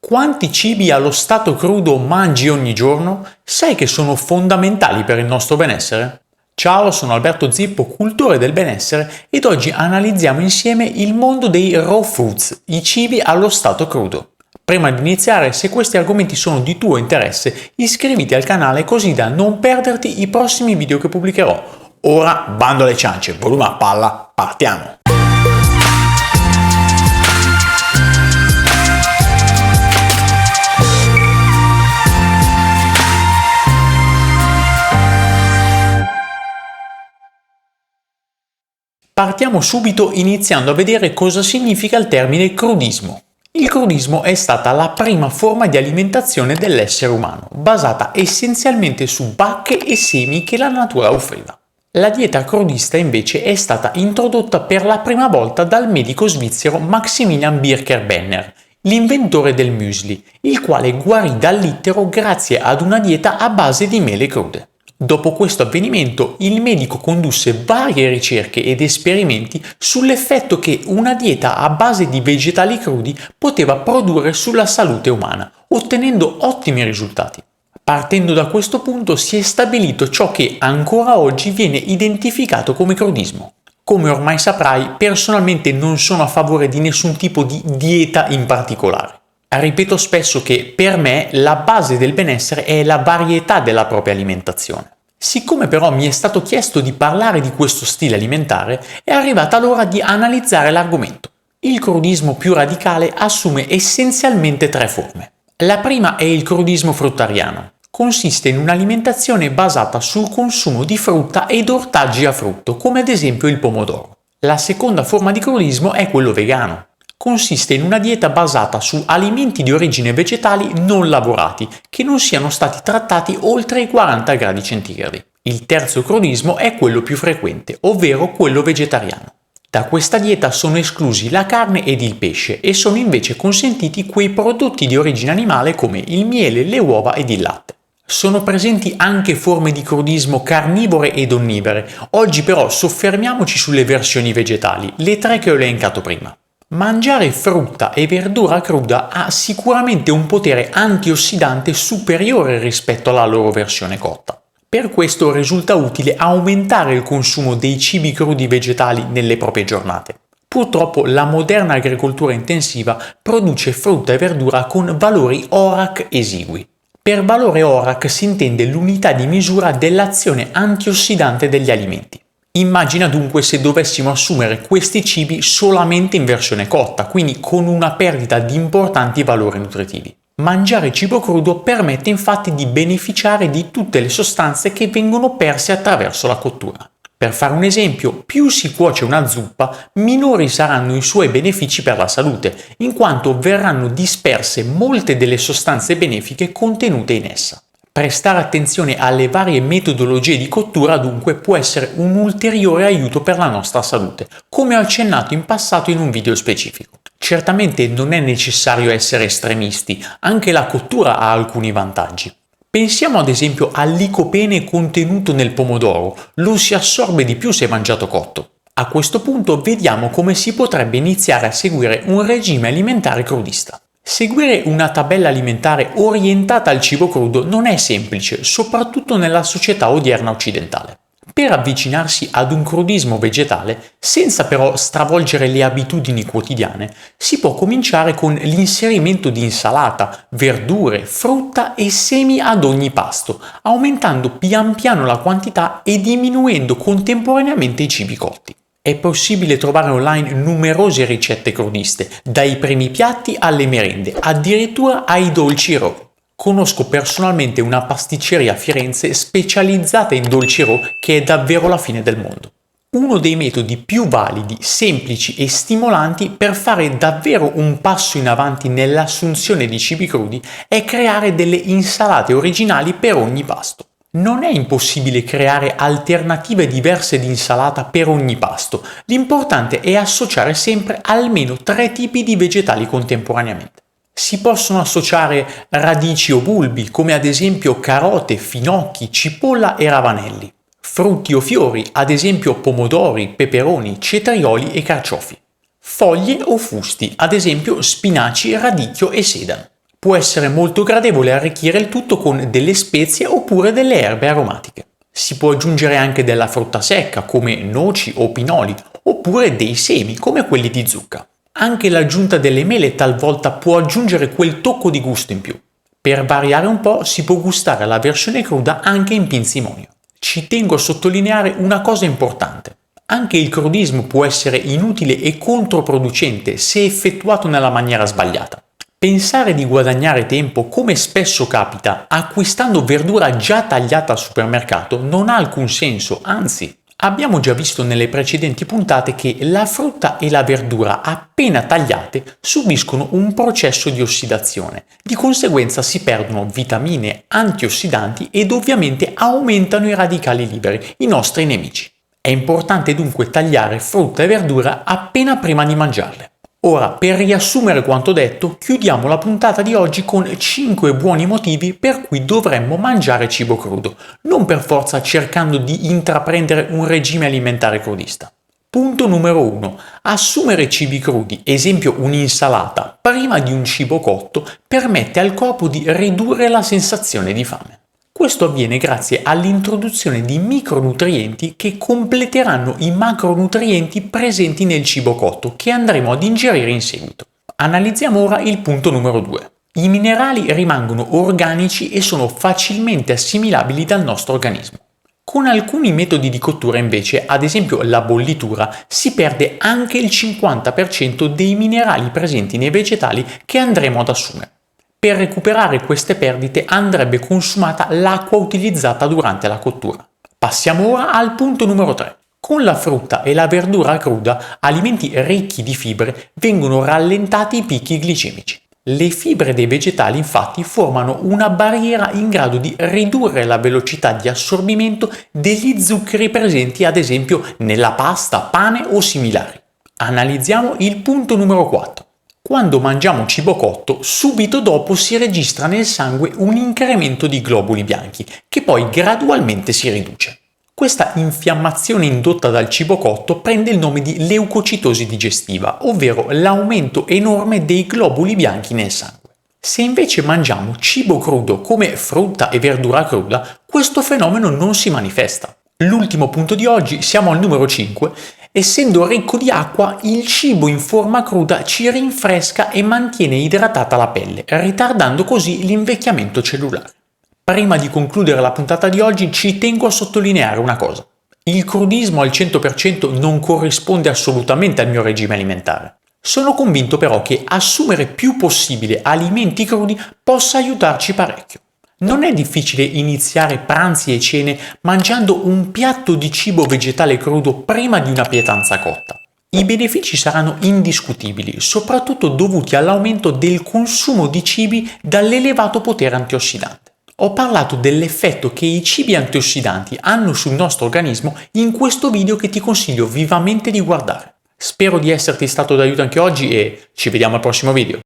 Quanti cibi allo stato crudo mangi ogni giorno? Sai che sono fondamentali per il nostro benessere? Ciao, sono Alberto Zippo, cultore del benessere, ed oggi analizziamo insieme il mondo dei raw foods, i cibi allo stato crudo. Prima di iniziare, se questi argomenti sono di tuo interesse, iscriviti al canale così da non perderti i prossimi video che pubblicherò. Ora, bando alle ciance, volume a palla, partiamo! Partiamo subito iniziando a vedere cosa significa il termine crudismo. Il crudismo è stata la prima forma di alimentazione dell'essere umano, basata essenzialmente su bacche e semi che la natura offriva. La dieta crudista invece è stata introdotta per la prima volta dal medico svizzero Maximilian Bircher-Benner, l'inventore del muesli, il quale guarì dall'ittero grazie ad una dieta a base di mele crude. Dopo questo avvenimento, il medico condusse varie ricerche ed esperimenti sull'effetto che una dieta a base di vegetali crudi poteva produrre sulla salute umana, ottenendo ottimi risultati. Partendo da questo punto si è stabilito ciò che ancora oggi viene identificato come crudismo. Come ormai saprai, personalmente non sono a favore di nessun tipo di dieta in particolare. Ripeto spesso che per me la base del benessere è la varietà della propria alimentazione. Siccome però mi è stato chiesto di parlare di questo stile alimentare, è arrivata l'ora di analizzare l'argomento. Il crudismo più radicale assume essenzialmente tre forme. La prima è il crudismo fruttariano. Consiste in un'alimentazione basata sul consumo di frutta ed ortaggi a frutto, come ad esempio il pomodoro. La seconda forma di crudismo è quello vegano. Consiste in una dieta basata su alimenti di origine vegetali non lavorati, che non siano stati trattati oltre i 40 gradi centigradi. Il terzo crudismo è quello più frequente, ovvero quello vegetariano. Da questa dieta sono esclusi la carne ed il pesce e sono invece consentiti quei prodotti di origine animale come il miele, le uova ed il latte. Sono presenti anche forme di crudismo carnivore ed onnivore, oggi però soffermiamoci sulle versioni vegetali, le tre che ho elencato prima. Mangiare frutta e verdura cruda ha sicuramente un potere antiossidante superiore rispetto alla loro versione cotta. Per questo risulta utile aumentare il consumo dei cibi crudi vegetali nelle proprie giornate. Purtroppo la moderna agricoltura intensiva produce frutta e verdura con valori ORAC esigui. Per valore ORAC si intende l'unità di misura dell'azione antiossidante degli alimenti. Immagina dunque se dovessimo assumere questi cibi solamente in versione cotta, quindi con una perdita di importanti valori nutritivi. Mangiare cibo crudo permette infatti di beneficiare di tutte le sostanze che vengono perse attraverso la cottura. Per fare un esempio, più si cuoce una zuppa, minori saranno i suoi benefici per la salute, in quanto verranno disperse molte delle sostanze benefiche contenute in essa. Prestare attenzione alle varie metodologie di cottura dunque può essere un ulteriore aiuto per la nostra salute, come ho accennato in passato in un video specifico. Certamente non è necessario essere estremisti, anche la cottura ha alcuni vantaggi. Pensiamo ad esempio al licopene contenuto nel pomodoro, lo si assorbe di più se mangiato cotto. A questo punto vediamo come si potrebbe iniziare a seguire un regime alimentare crudista. Seguire una tabella alimentare orientata al cibo crudo non è semplice, soprattutto nella società odierna occidentale. Per avvicinarsi ad un crudismo vegetale, senza però stravolgere le abitudini quotidiane, si può cominciare con l'inserimento di insalata, verdure, frutta e semi ad ogni pasto, aumentando pian piano la quantità e diminuendo contemporaneamente i cibi cotti. È possibile trovare online numerose ricette crudiste, dai primi piatti alle merende, addirittura ai dolci raw. Conosco personalmente una pasticceria a Firenze specializzata in dolci raw che è davvero la fine del mondo. Uno dei metodi più validi, semplici e stimolanti per fare davvero un passo in avanti nell'assunzione di cibi crudi è creare delle insalate originali per ogni pasto. Non è impossibile creare alternative diverse di insalata per ogni pasto, l'importante è associare sempre almeno 3 tipi di vegetali contemporaneamente. Si possono associare radici o bulbi, come ad esempio carote, finocchi, cipolla e ravanelli. Frutti o fiori, ad esempio pomodori, peperoni, cetrioli e carciofi. Foglie o fusti, ad esempio spinaci, radicchio e sedano. Può essere molto gradevole arricchire il tutto con delle spezie oppure delle erbe aromatiche. Si può aggiungere anche della frutta secca come noci o pinoli, oppure dei semi come quelli di zucca. Anche l'aggiunta delle mele talvolta può aggiungere quel tocco di gusto in più. Per variare un po' si può gustare la versione cruda anche in pinzimonio. Ci tengo a sottolineare una cosa importante. Anche il crudismo può essere inutile e controproducente se effettuato nella maniera sbagliata. Pensare di guadagnare tempo, come spesso capita, acquistando verdura già tagliata al supermercato non ha alcun senso, anzi, abbiamo già visto nelle precedenti puntate che la frutta e la verdura appena tagliate subiscono un processo di ossidazione, di conseguenza si perdono vitamine, antiossidanti ed ovviamente aumentano i radicali liberi, i nostri nemici. È importante dunque tagliare frutta e verdura appena prima di mangiarle. Ora, per riassumere quanto detto, chiudiamo la puntata di oggi con 5 buoni motivi per cui dovremmo mangiare cibo crudo, non per forza cercando di intraprendere un regime alimentare crudista. Punto numero 1. Assumere cibi crudi, esempio un'insalata, prima di un cibo cotto, permette al corpo di ridurre la sensazione di fame. Questo avviene grazie all'introduzione di micronutrienti che completeranno i macronutrienti presenti nel cibo cotto che andremo ad ingerire in seguito. Analizziamo ora il punto numero 2. I minerali rimangono organici e sono facilmente assimilabili dal nostro organismo. Con alcuni metodi di cottura invece, ad esempio la bollitura, si perde anche il 50% dei minerali presenti nei vegetali che andremo ad assumere. Per recuperare queste perdite andrebbe consumata l'acqua utilizzata durante la cottura. Passiamo ora al punto numero 3. Con la frutta e la verdura cruda, alimenti ricchi di fibre, vengono rallentati i picchi glicemici. Le fibre dei vegetali infatti formano una barriera in grado di ridurre la velocità di assorbimento degli zuccheri presenti ad esempio nella pasta, pane o similari. Analizziamo il punto numero 4. Quando mangiamo cibo cotto, subito dopo si registra nel sangue un incremento di globuli bianchi, che poi gradualmente si riduce. Questa infiammazione indotta dal cibo cotto prende il nome di leucocitosi digestiva, ovvero l'aumento enorme dei globuli bianchi nel sangue. Se invece mangiamo cibo crudo come frutta e verdura cruda, questo fenomeno non si manifesta. L'ultimo punto di oggi, siamo al numero 5. Essendo ricco di acqua, il cibo in forma cruda ci rinfresca e mantiene idratata la pelle, ritardando così l'invecchiamento cellulare. Prima di concludere la puntata di oggi ci tengo a sottolineare una cosa. Il crudismo al 100% non corrisponde assolutamente al mio regime alimentare. Sono convinto però che assumere più possibile alimenti crudi possa aiutarci parecchio. Non è difficile iniziare pranzi e cene mangiando un piatto di cibo vegetale crudo prima di una pietanza cotta. I benefici saranno indiscutibili, soprattutto dovuti all'aumento del consumo di cibi dall'elevato potere antiossidante. Ho parlato dell'effetto che i cibi antiossidanti hanno sul nostro organismo in questo video che ti consiglio vivamente di guardare. Spero di esserti stato d'aiuto anche oggi e ci vediamo al prossimo video.